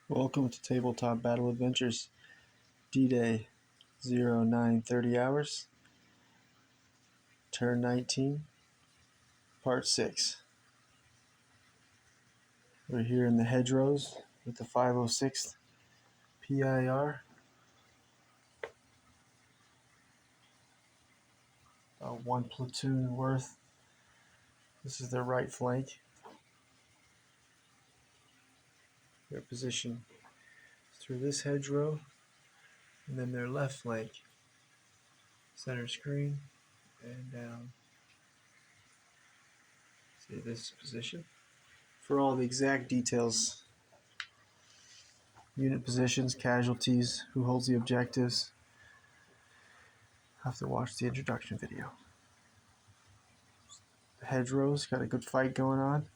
Welcome to Tabletop Battle Adventures, DDay 0930 hours, Turn 19, Part 6. We're here in the hedgerows with the 506th PIR. One platoon worth. This is their right flank. Their position through this hedgerow, and then their left flank, center screen, and down. See this position. For all the exact details, unit positions, casualties, who holds the objectives, have to watch the introduction video. The hedgerows got a good fight going on.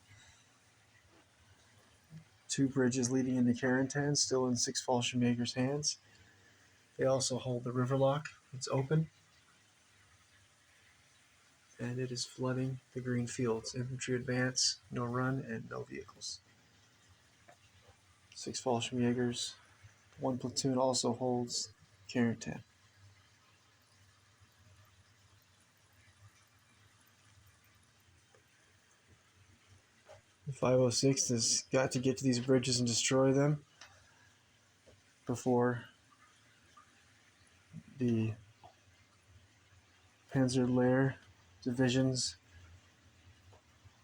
Two bridges leading into Carentan, still in Six Fallschirmjäger's hands. They also hold the river lock. It's open, and it is flooding the green fields. Infantry advance, no run, and no vehicles. Six Fallschirmjägers. One platoon also holds Carentan. The 506 has got to get to these bridges and destroy them before the Panzer Division's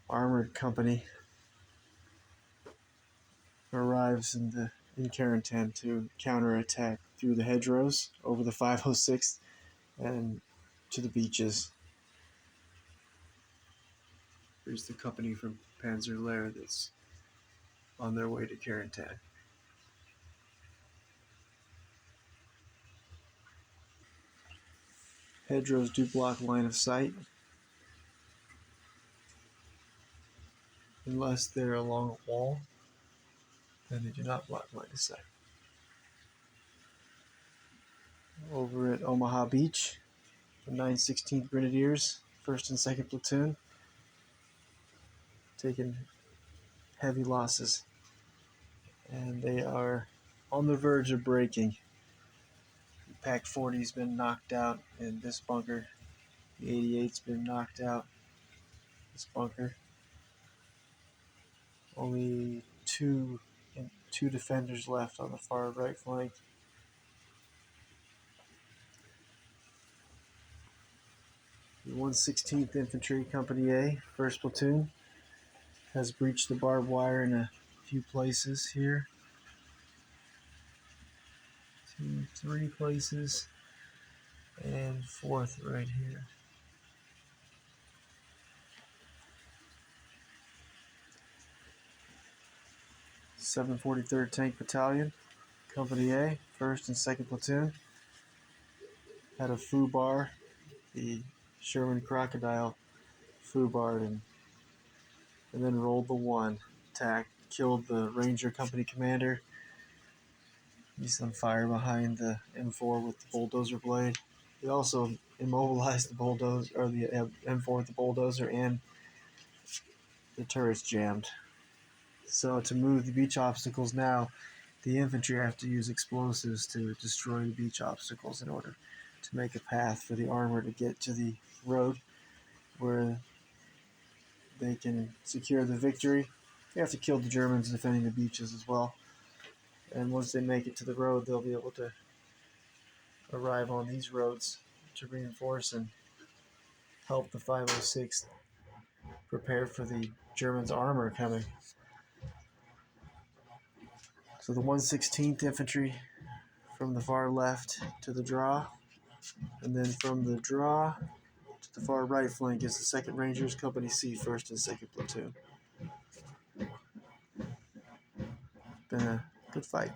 armored company arrives in Carentan to counterattack through the hedgerows over the 506 and to the beaches. There's the company from Panzer Lehr that's on their way to Carentan. Hedgerows do block line of sight unless they're along a wall, then they do not block line of sight. Over at Omaha Beach, the 916th Grenadiers, 1st and 2nd Platoon, taking heavy losses, and they are on the verge of breaking. The Pac 40's been knocked out in this bunker. The 88's been knocked out. This bunker. Only two defenders left on the far right flank. The 116th Infantry Company A, 1st Platoon, has breached the barbed wire in a few places here. 2, 3 places, and 4th right here. The 743rd Tank Battalion, Company A, 1st and 2nd Platoon, had a FUBAR, the Sherman Crocodile FUBAR, and then rolled the 1. Attacked, killed the Ranger Company commander. He's on fire behind the M4 with the bulldozer blade. He also immobilized the bulldozer, or the M4 with the bulldozer, and the turret's jammed. So to move the beach obstacles now, the infantry have to use explosives to destroy the beach obstacles in order to make a path for the armor to get to the road where they can secure the victory. They have to kill the Germans defending the beaches as well. And once they make it to the road, they'll be able to arrive on these roads to reinforce and help the 506 prepare for the Germans' armor coming. So the 116th Infantry from the far left to the draw, and then from the draw to the far right flank is the 2nd Rangers, Company C, 1st and 2nd Platoon. Been a good fight.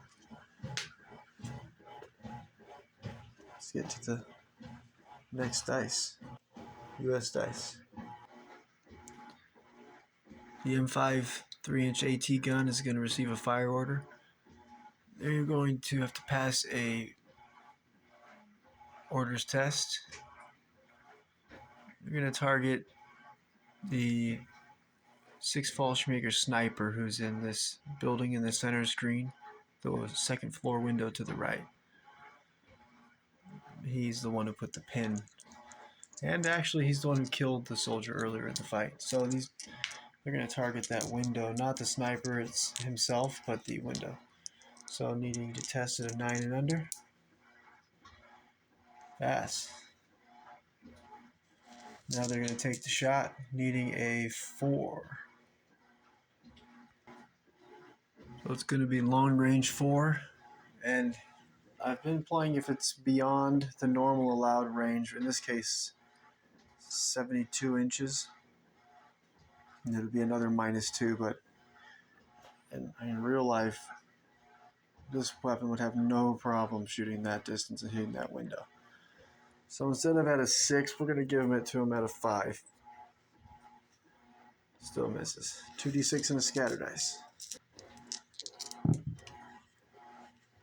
Let's get to the next dice. US dice. The M5 3-inch AT gun is going to receive a fire order. They're going to have to pass a orders test. They're going to target the Six Fallschirmjäger sniper who's in this building in the center screen. the second floor window to the right. He's the one who put the pin. And actually, he's the one who killed the soldier earlier in the fight. So they're going to target that window, not the sniper himself, but the window. So needing to test at a 9 and under. Pass. Now they're going to take the shot, needing a 4. So it's going to be long range 4. And I've been playing if it's beyond the normal allowed range, in this case 72 inches. And it'll be another -2, but in real life, this weapon would have no problem shooting that distance and hitting that window. So instead of at a 6, we're going to give it to him at a 5. Still misses. 2d6 and a scatter dice.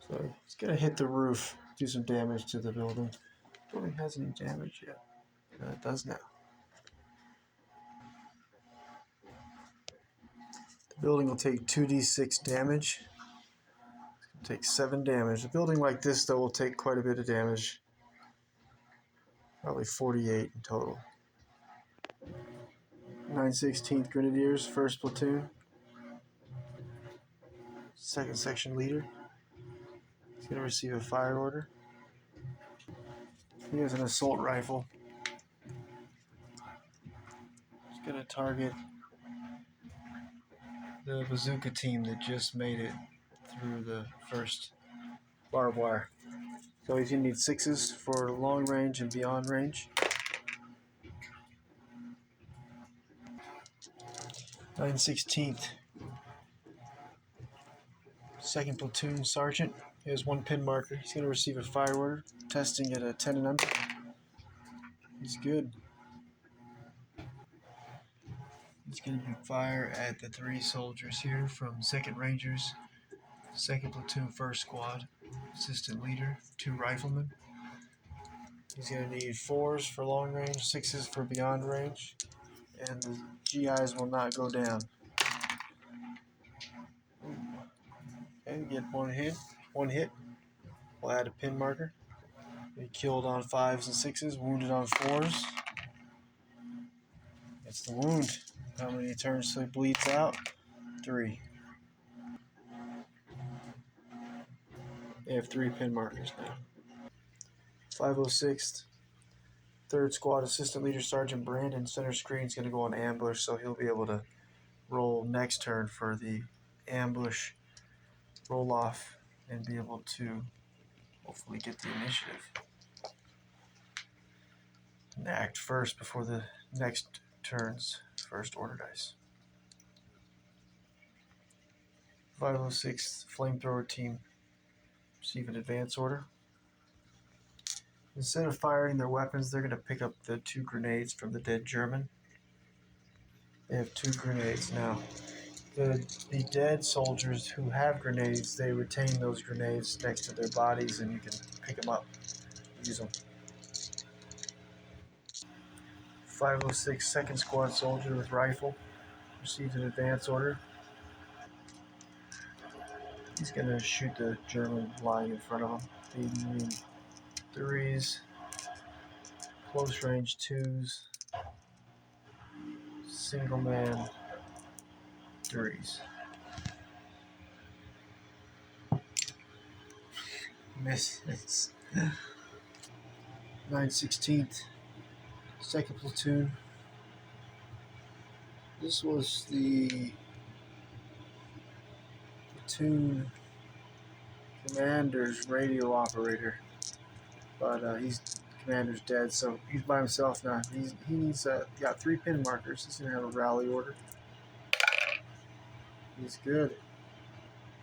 So he's going to hit the roof, do some damage to the building. The building hasn't any damage yet. It does now. The building will take 2d6 damage. It'll take 7 damage. A building like this, though, will take quite a bit of damage. Probably 48 in total. 9/16th Grenadiers, 1st Platoon. 2nd Section Leader. He's going to receive a fire order. He has an assault rifle. He's going to target the bazooka team that just made it through the first barbed wire. So he's going to need 6s for long range and beyond range. 9/16th. 2nd Platoon Sergeant. He has 1 pin marker. He's going to receive a fire order, testing at a 10 and under. He's good. He's going to fire at the 3 soldiers here from 2nd Rangers, 2nd Platoon 1st Squad, Assistant Leader, 2 riflemen. He's going to need 4s for long range, 6s for beyond range, and the GIs will not go down. Okay, get one hit. We'll add a pin marker. He killed on 5s and 6s, wounded on 4s. That's the wound. How many turns till he bleeds out? 3. They have 3 pin markers now. 506th, 3rd Squad Assistant Leader Sergeant Brandon. Center screen is going to go on ambush, so he'll be able to roll next turn for the ambush roll off and be able to hopefully get the initiative and act first before the next turn's first order dice. 506th Flamethrower Team receive an advance order. Instead of firing their weapons, they're going to pick up the 2 grenades from the dead German. They have 2 grenades now. The dead soldiers who have grenades, they retain those grenades next to their bodies, and you can pick them up, use them. 506 2nd Squad Soldier with rifle receives an advance order. He's going to shoot the German lying in front of him. Feeding 3s, close range 2s, single man 3s. Misses. 9/16th, 2nd Platoon. This was the platoon commander's radio operator, but commander's dead, so he's by himself now. He needs got 3 pin markers. He's gonna have a rally order. He's good.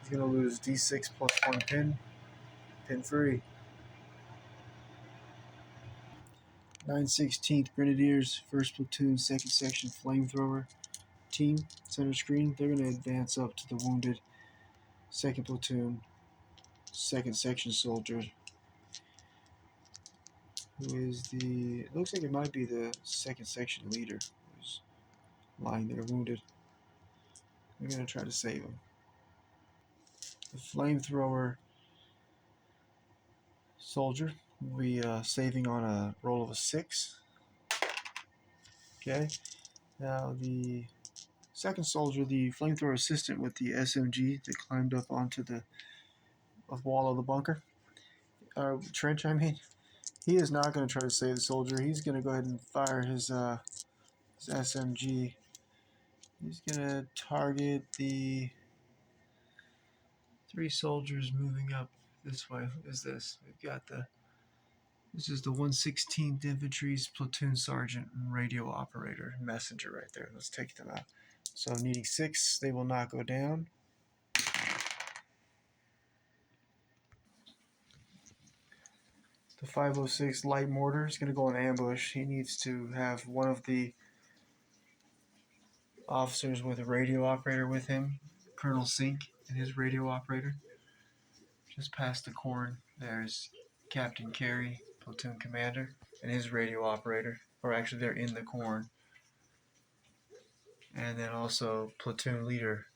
He's gonna lose D6 plus 1 pin. Pin free. 9/16th Grenadiers, 1st Platoon, 2nd Section Flamethrower Team. Center screen. They're gonna advance up to the wounded 2nd Platoon, 2nd Section soldier, who is it looks like it might be the 2nd Section leader, who's lying there wounded. We're going to try to save him. The flamethrower soldier will be saving on a roll of a 6. Okay. Now the second soldier, the flamethrower assistant with the SMG that climbed up onto the wall of the bunker, trench, I mean, he is not going to try to save the soldier. He's going to go ahead and fire his SMG. He's going to target the 3 soldiers moving up this way. Who is this? This is the 116th Infantry's platoon sergeant and radio operator messenger right there. Let's take them out. So needing 6, they will not go down. The 506 light mortar is going to go in ambush. He needs to have one of the officers with a radio operator with him, Colonel Sink and his radio operator. Just past the corn, there's Captain Carey, platoon commander, and his radio operator. Or actually, they're in the corn. And then also platoon leader,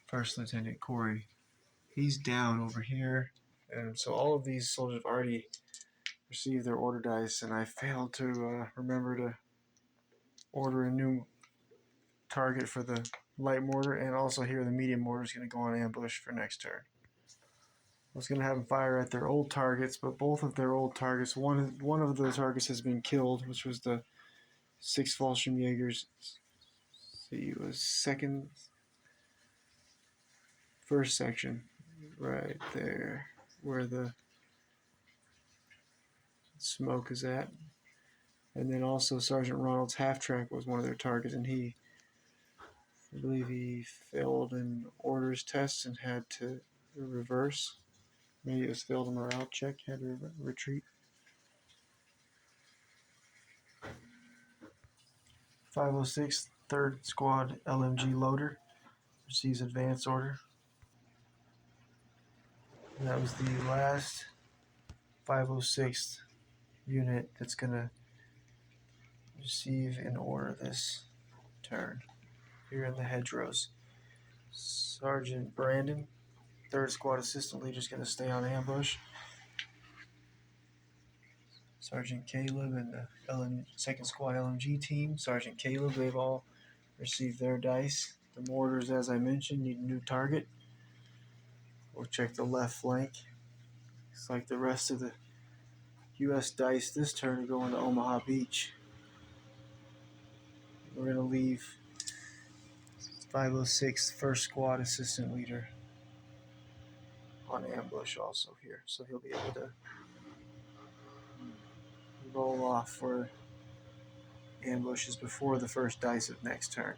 First Lieutenant Corey. He's down over here. And so all of these soldiers have already received their order dice, and I failed to remember to order a new target for the light mortar, and also here the medium mortar is going to go on ambush for next turn. I was going to have them fire at their old targets, but both of their old targets, one of the targets has been killed, which was the 6 Fallschirmjägers. See, it was first section, right there, where the smoke is at. And then also Sergeant Ronald's half-track was one of their targets, and I believe he failed an orders test and had to reverse. Maybe it was failed a morale check, had to retreat. 506 3rd Squad LMG loader receives advance order. And that was the last 506th unit that's going to receive an order this turn here in the hedgerows. Sergeant Brandon, 3rd Squad Assistant Leader, is going to stay on ambush. Sergeant Caleb and the 2nd Squad LMG team, Sergeant Caleb, they've all received their dice. The mortars, as I mentioned, need a new target. We'll check the left flank. Looks like the rest of the U.S. dice this turn are going to Omaha Beach. We're going to leave 506 1st Squad Assistant Leader on ambush also here. So he'll be able to roll off for ambushes before the first dice of next turn.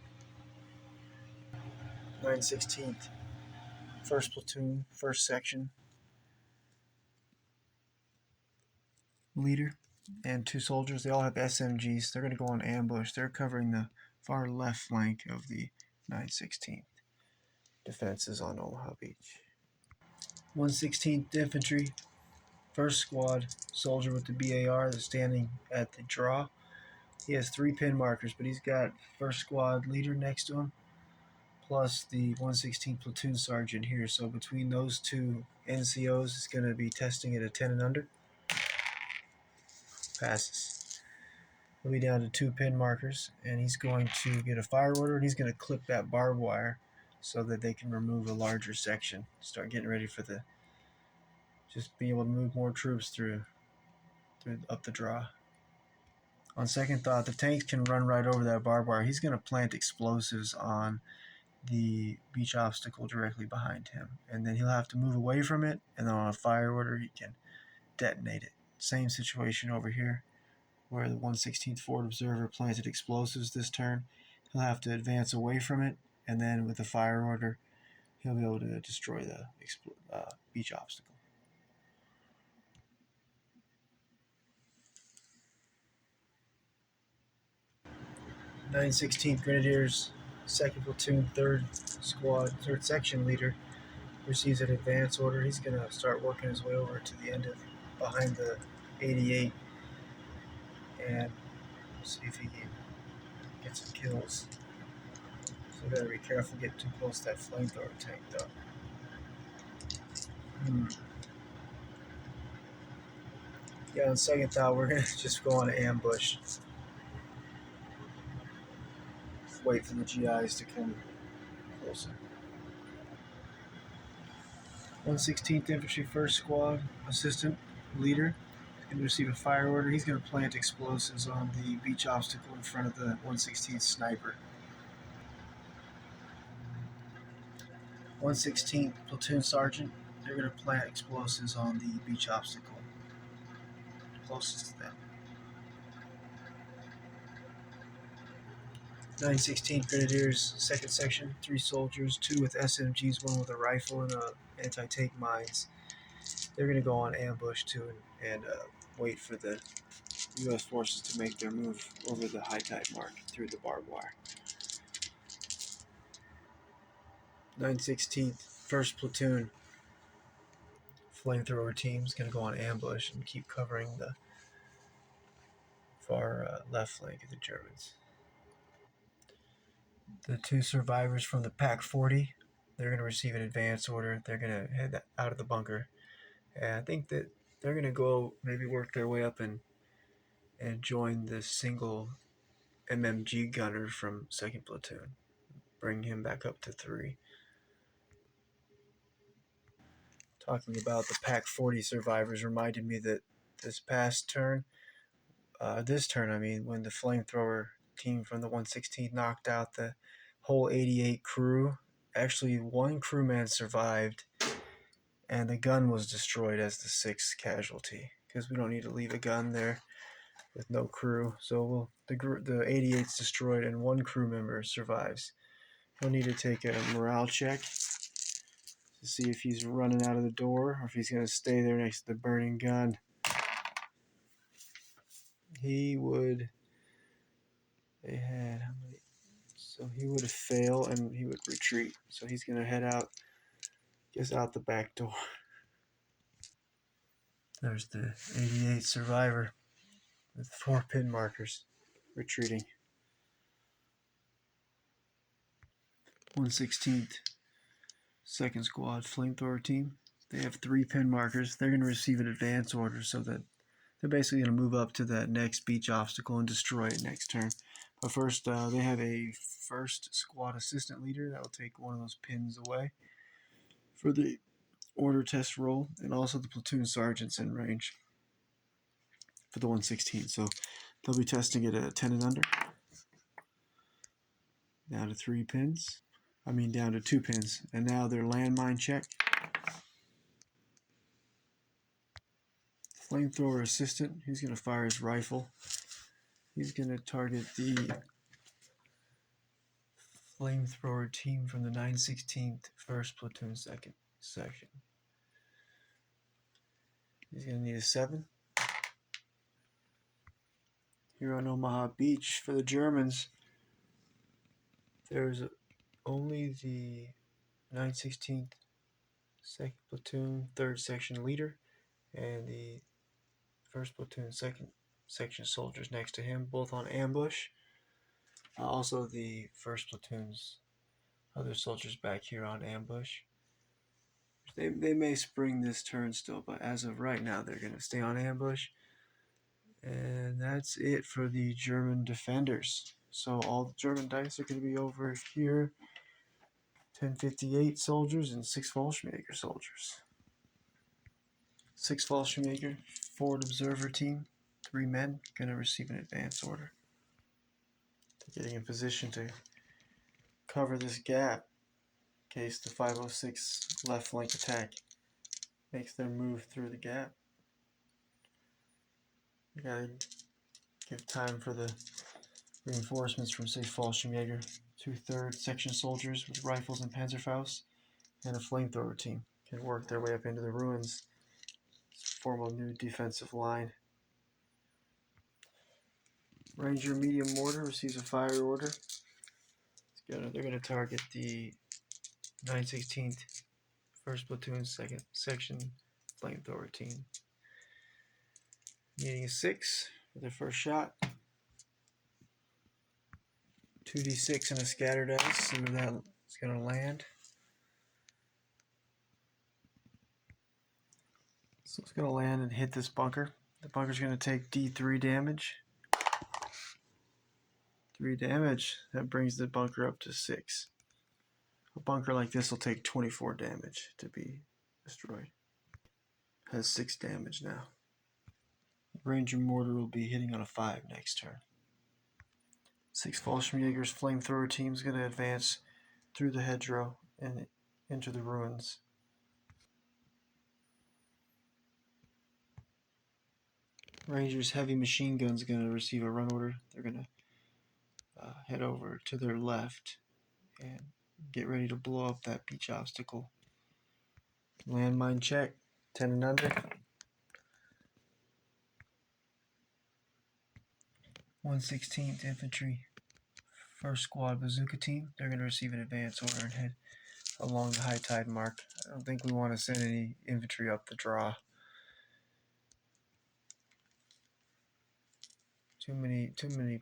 916th, 1st Platoon, 1st Section Leader and 2 soldiers. They all have SMGs. They're going to go on ambush. They're covering the far left flank of the 916th defenses on Omaha Beach. 116th Infantry, 1st Squad soldier with the BAR that's standing at the draw. He has 3 pin markers, but he's got 1st Squad leader next to him, plus the 116th platoon sergeant here. So between those 2 NCOs, it's going to be testing at a 10 and under. Passes. He'll be down to 2 pin markers, and he's going to get a fire order, and he's going to clip that barbed wire so that they can remove a larger section. Start getting ready for just being able to move more troops through up the draw. On second thought, the tanks can run right over that barbed wire. He's going to plant explosives on the beach obstacle directly behind him, and then he'll have to move away from it, and then on a fire order he can detonate it. Same situation over here where the 116th Forward Observer planted explosives this turn. He'll have to advance away from it, and then with the fire order he'll be able to destroy the beach obstacle. 916th Grenadiers, 2nd Platoon, 3rd Squad, 3rd Section Leader receives an advance order. He's going to start working his way over to the end of behind the 88 and see if he can get some kills. So we got to be careful, get too close to that flamethrower tank though. Yeah, on second thought, we're going to just go on an ambush. Wait for the GIs to come closer. 116th Infantry 1st Squad Assistant Leader is going to receive a fire order. He's going to plant explosives on the beach obstacle in front of the 116th Sniper. 116th Platoon Sergeant, they're going to plant explosives on the beach obstacle closest to them. 916th Grenadiers, 2nd Section, 3 soldiers, 2 with SMGs, 1 with a rifle and anti-tank mines. They're going to go on ambush too and wait for the U.S. forces to make their move over the high tide mark through the barbed wire. 916th, 1st Platoon flamethrower team is going to go on ambush and keep covering the far left flank of the Germans. The 2 survivors from the Pack 40, they're going to receive an advance order. They're going to head out of the bunker. And I think that they're going to go maybe work their way up and join the single MMG gunner from 2nd Platoon. Bring him back up to 3. Talking about the Pack 40 survivors reminded me that this past turn, when the flamethrower team from the 116th knocked out the whole 88 crew, actually 1 crewman survived, and the gun was destroyed as the 6th casualty, because we don't need to leave a gun there with no crew. So the 88's destroyed and 1 crew member survives. We'll need to take a morale check to see if he's running out of the door or if he's going to stay there next to the burning gun. He would. They had how many? So he would fail and he would retreat. So he's going to head out, out the back door. There's the 88 survivor with 4 pin markers retreating. 116th 2nd Squad flamethrower team. They have 3 pin markers. They're going to receive an advance order so that they're basically going to move up to that next beach obstacle and destroy it next turn. But first, they have a 1st Squad assistant leader that will take one of those pins away for the order test roll, and also the platoon sergeant's in range for the 116th. So they'll be testing it at 10 and under. Down to 3 pins. Down to 2 pins. And now their landmine check. Flamethrower assistant, he's going to fire his rifle. He's going to target the flamethrower team from the 916th 1st Platoon 2nd Section. He's going to need a 7. Here on Omaha Beach for the Germans, there's only the 916th 2nd Platoon 3rd Section leader and the 1st Platoon 2nd Section soldiers next to him, both on ambush. Also the 1st Platoon's other soldiers back here on ambush. They may spring this turn still, but as of right now, they're going to stay on ambush. And that's it for the German defenders. So all the German dice are going to be over here. 1058 soldiers and 6 Fallschirmjäger soldiers. 6 Fallschirmjäger, forward observer team, 3 men, going to receive an advance order. They're getting in position to cover this gap in case the 506 left flank attack makes their move through the gap. You gotta give time for the reinforcements from 6 Fallschirmjäger, 2 3rd Section soldiers with rifles and Panzerfaust, and a flamethrower team can work their way up into the ruins, form a new defensive line. Ranger medium mortar receives a fire order. They're going to target the 916th 1st Platoon 2nd Section flamethrower team. Needing a 6 for their first shot. 2d6 and a scatter dice. See where that's going to land. So it's going to land and hit this bunker. The bunker's going to take D3 damage. 3 damage. That brings the bunker up to 6. A bunker like this will take 24 damage to be destroyed. Has 6 damage now. Ranger Mortar will be hitting on a 5 next turn. 6 Fallschirmjäger's flamethrower team is going to advance through the hedgerow and into the ruins. Rangers heavy machine guns are going to receive a run order. They're going to head over to their left and get ready to blow up that beach obstacle. Landmine check, 10 and under. 116th Infantry, 1st Squad Bazooka Team. They're going to receive an advance order and head along the high tide mark. I don't think we want to send any infantry up the draw. Too many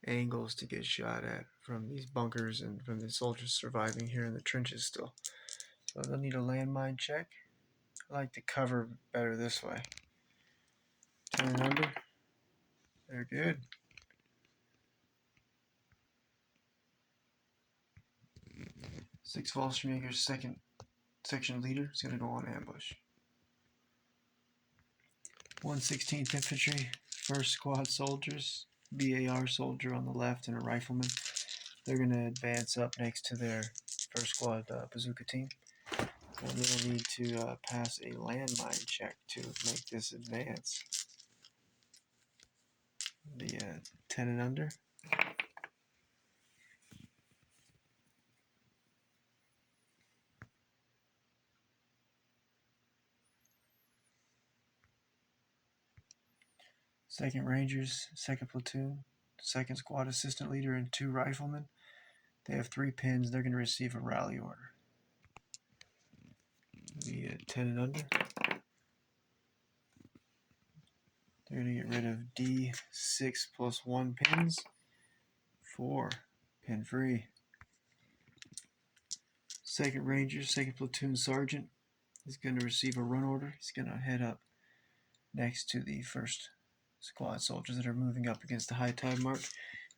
angles to get shot at from these bunkers and from the soldiers surviving here in the trenches still. So they'll need a landmine check. I like to cover better this way. 10 and under. They're good. 6 Fallschirmjäger's 2nd section leader is going to go on ambush. 116th Infantry, 1st Squad soldiers, BAR soldier on the left and a rifleman. They're going to advance up next to their 1st Squad bazooka team. And they'll need to pass a landmine check to make this advance. The 10 and under. Second Rangers, 2nd Platoon, 2nd Squad assistant leader, and 2 riflemen. They have 3 pins. They're going to receive a rally order. The 10 and under. They're going to get rid of D6 plus 1 pins. 4 pin free. 2nd Rangers, 2nd Platoon Sergeant is going to receive a run order. He's going to head up next to the 1st Squad soldiers that are moving up against the high tide mark.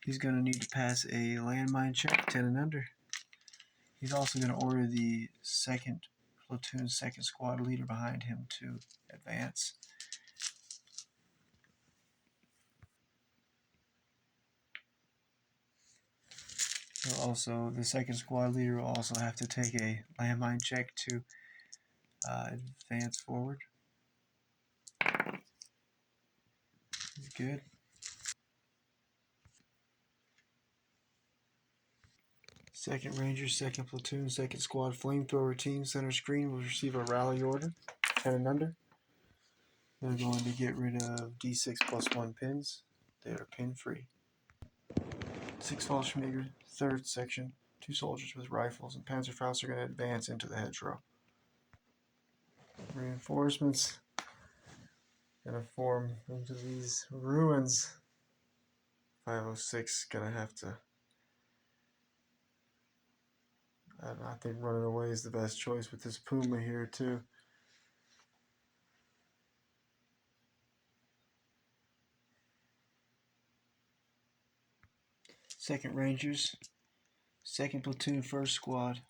He's going to need to pass a landmine check, 10 and under. He's also going to order the 2nd Platoon, 2nd Squad leader behind him to advance. Also, the 2nd Squad leader will also have to take a landmine check to advance forward. He's good. 2nd Rangers, 2nd Platoon, 2nd Squad flamethrower team center screen will receive a rally order, 10 and under. They're going to get rid of D6 plus 1 pins. They are pin free. 6 Fallschirmjäger, 3rd section, 2 soldiers with rifles and Panzerfaust are going to advance into the hedgerow. Reinforcements going to form into these ruins. 506 going to have to. I think running away is the best choice with this Puma here too. Second Rangers, 2nd Platoon, 1st Squad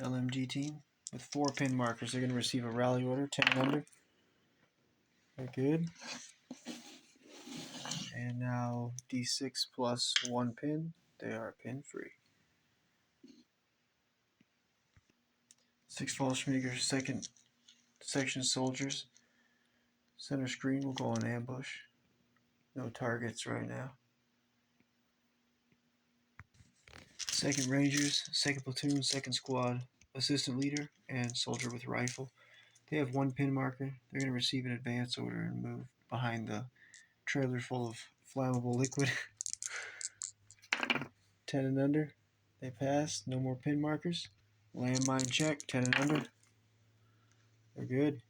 LMG team with 4 pin markers. They're going to receive a rally order, 10 and under. They're good. And now D6 plus 1 pin. They are pin free. 6 Fallschirmjäger, 2nd section soldiers. Center screen will go on ambush. No targets right now. 2nd Rangers, 2nd Platoon, 2nd Squad, assistant leader, and soldier with rifle. They have 1 pin marker. They're going to receive an advance order and move behind the trailer full of flammable liquid. 10 and under. They pass. No more pin markers. Landmine check, 10 and under. They're good.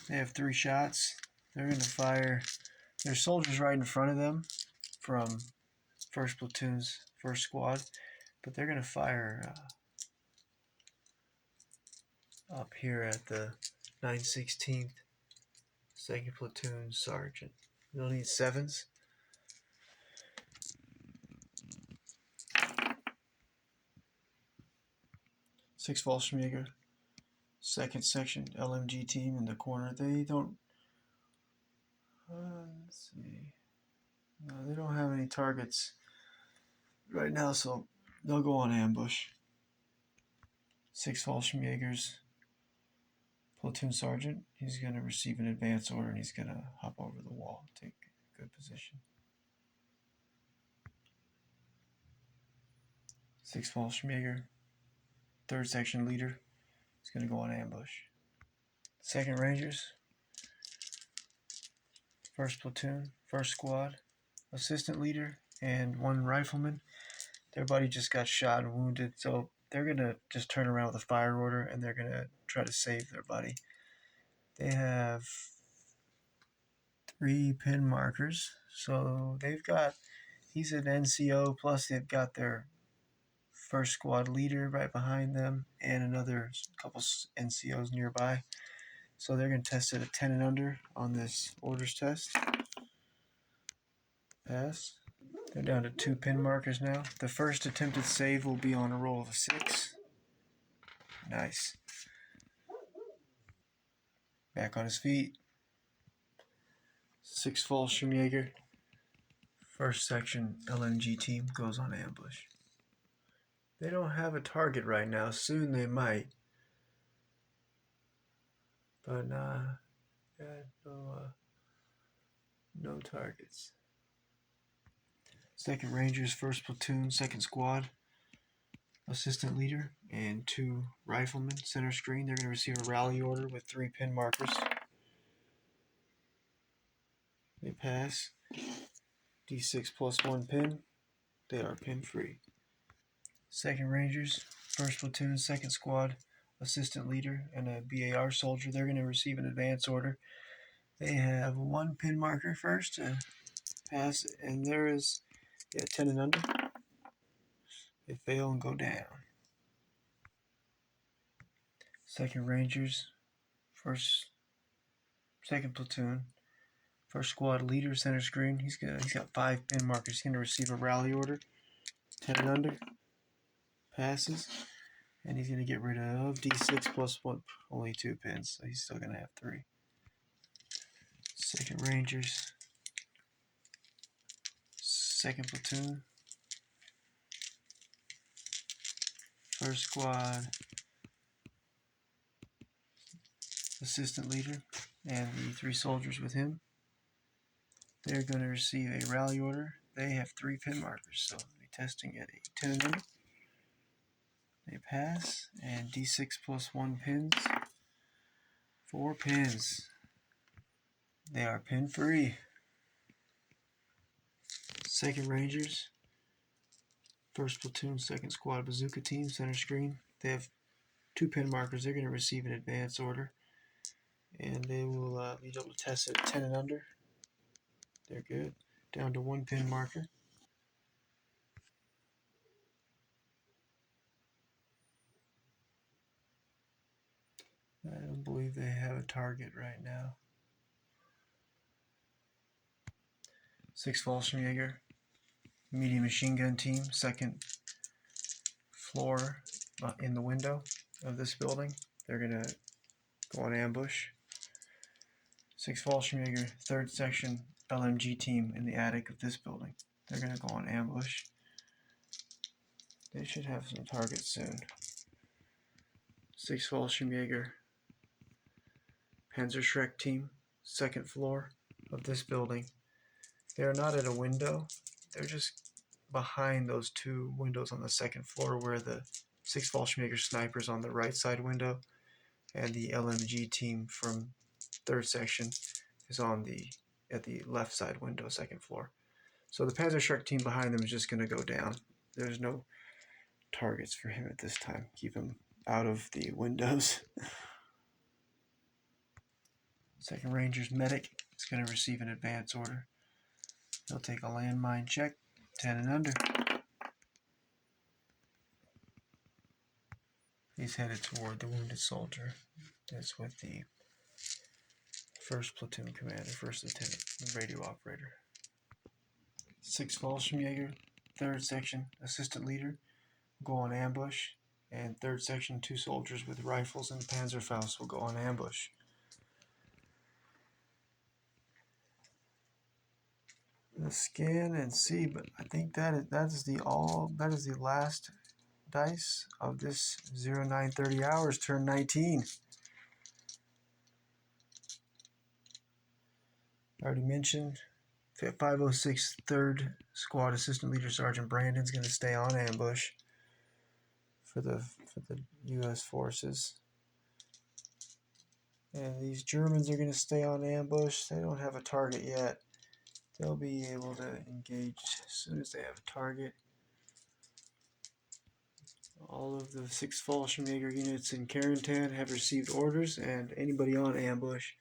They have 3 shots. They're going to fire. There's soldiers right in front of them from 1st Platoon's 1st Squad, but they're going to fire up here at the 9/16th, 2nd Platoon Sergeant. You'll need 7s. Six Fallschirmjäger, 2nd Section LMG team in the corner. They don't. Let's see. No, they don't have any targets right now, so they'll go on ambush. 6 Fallschirmjägers, Platoon Sergeant. He's going to receive an advance order and he's going to hop over the wall, take a good position. 6 Fallschirmjäger, 3rd Section Leader. He's going to go on ambush. 2nd Rangers, 1st Platoon, 1st Squad, Assistant Leader, and 1 Rifleman. Their buddy just got shot and wounded, so they're going to just turn around with a fire order and they're going to try to save their buddy. They have 3 pin markers, so he's an NCO, plus they've got their 1st Squad Leader right behind them and another couple NCOs nearby. So they're going to test it at 10 and under on this orders test. Pass. They're down to 2 pin markers now. The first attempted save will be on a roll of a 6. Nice. Back on his feet. 6 Fallschirmjäger, 1st Section LMG team goes on ambush. They don't have a target right now. Soon they might. But no targets. 2nd Rangers, 1st Platoon, 2nd Squad, Assistant Leader, and 2 Riflemen, center screen. They're going to receive a rally order with 3 pin markers. They pass. D6 plus 1 pin. They are pin free. 2nd Rangers, 1st Platoon, 2nd Squad, Assistant Leader, and a BAR soldier. They're going to receive an advance order. They have 1 pin marker first to pass, and there is 10 and under. They fail and go down. 2nd Rangers, 2nd Platoon, 1st Squad Leader, center screen. He's got 5 pin markers. He's going to receive a rally order. 10 and under. Passes. And he's going to get rid of D6 plus 1, only 2 pins, so he's still going to have 3. 2nd Rangers, 2nd Platoon, 1st Squad, Assistant Leader, and the 3 soldiers with him. They're going to receive a rally order. They have 3 pin markers, so they'll be testing at a 10 and under. They pass, and D6 plus 1 pins. 4 pins. They are pin free. 2nd Rangers, 1st Platoon, 2nd Squad Bazooka team, center screen. They have 2 pin markers. They're going to receive an advance order. And they will be able to test it at 10 and under. They're good. Down to 1 pin marker. I don't believe they have a target right now. 6 Fallschirmjäger, medium machine gun team, 2nd floor in the window of this building. They're going to go on ambush. 6 Fallschirmjäger, 3rd Section LMG team in the attic of this building. They're going to go on ambush. They should have some targets soon. 6 Fallschirmjäger, Panzerschreck team, 2nd floor of this building. They're not at a window. They're just behind those 2 windows on the 2nd floor where the 6 Fallschirmjäger snipers on the right side window and the LMG team from 3rd section is at the left side window, 2nd floor. So the Panzerschreck team behind them is just going to go down. There's no targets for him at this time. Keep him out of the windows. 2nd Rangers medic is going to receive an advance order. He'll take a landmine check, 10 and under. He's headed toward the wounded soldier that's with the First platoon commander, first lieutenant, radio operator. 6th Fallschirmjäger, 3rd section, assistant leader, go on ambush, and 3rd section, 2 soldiers with rifles and Panzerfaust will go on ambush. Let's scan and see, but I think that is the last dice of this 0930 hours turn 19. I already mentioned 506 3rd Squad Assistant Leader Sergeant Brandon's going to stay on ambush for the U.S. forces. And these Germans are going to stay on ambush. They don't have a target yet. They'll be able to engage as soon as they have a target. All of the 6th Fallschirmjäger units in Carentan have received orders, and anybody on ambush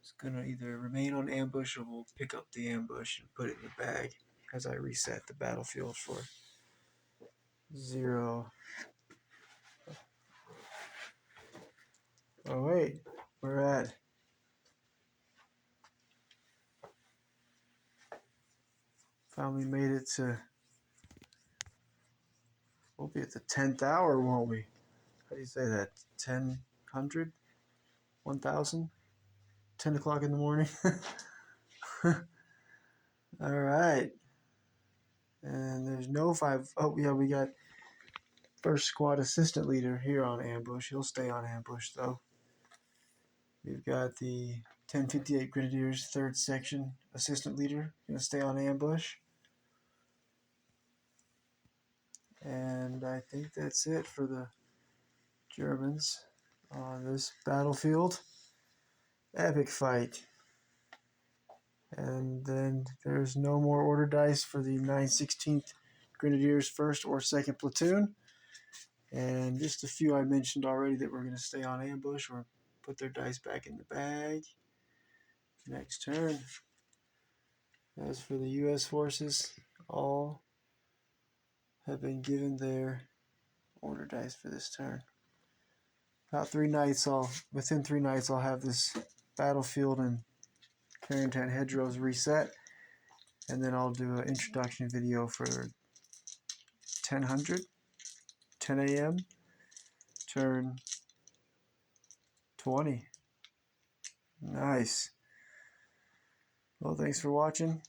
is going to either remain on ambush or will pick up the ambush and put it in the bag as I reset the battlefield for 0. Oh wait, we're at finally made it to, we'll be at the 10th hour, won't we? How do you say that? 1000? 1000? 10 o'clock in the morning? Alright. And there's no 5. Oh yeah, we got 1st Squad Assistant Leader here on ambush. He'll stay on ambush though. We've got the 1058 Grenadiers 3rd Section Assistant Leader going to stay on ambush. And I think that's it for the Germans on this battlefield. Epic fight. And then there's no more order dice for the 916th Grenadiers 1st or 2nd Platoon. And just a few I mentioned already that we're going to stay on ambush or put their dice back in the bag. Next turn. As for the U.S. forces, all have been given their order dice for this turn. About 3 nights, within 3 nights, I'll have this battlefield and Carentan hedgerows reset, and then I'll do an introduction video for 10 a.m. turn 20. Nice. Well, thanks for watching.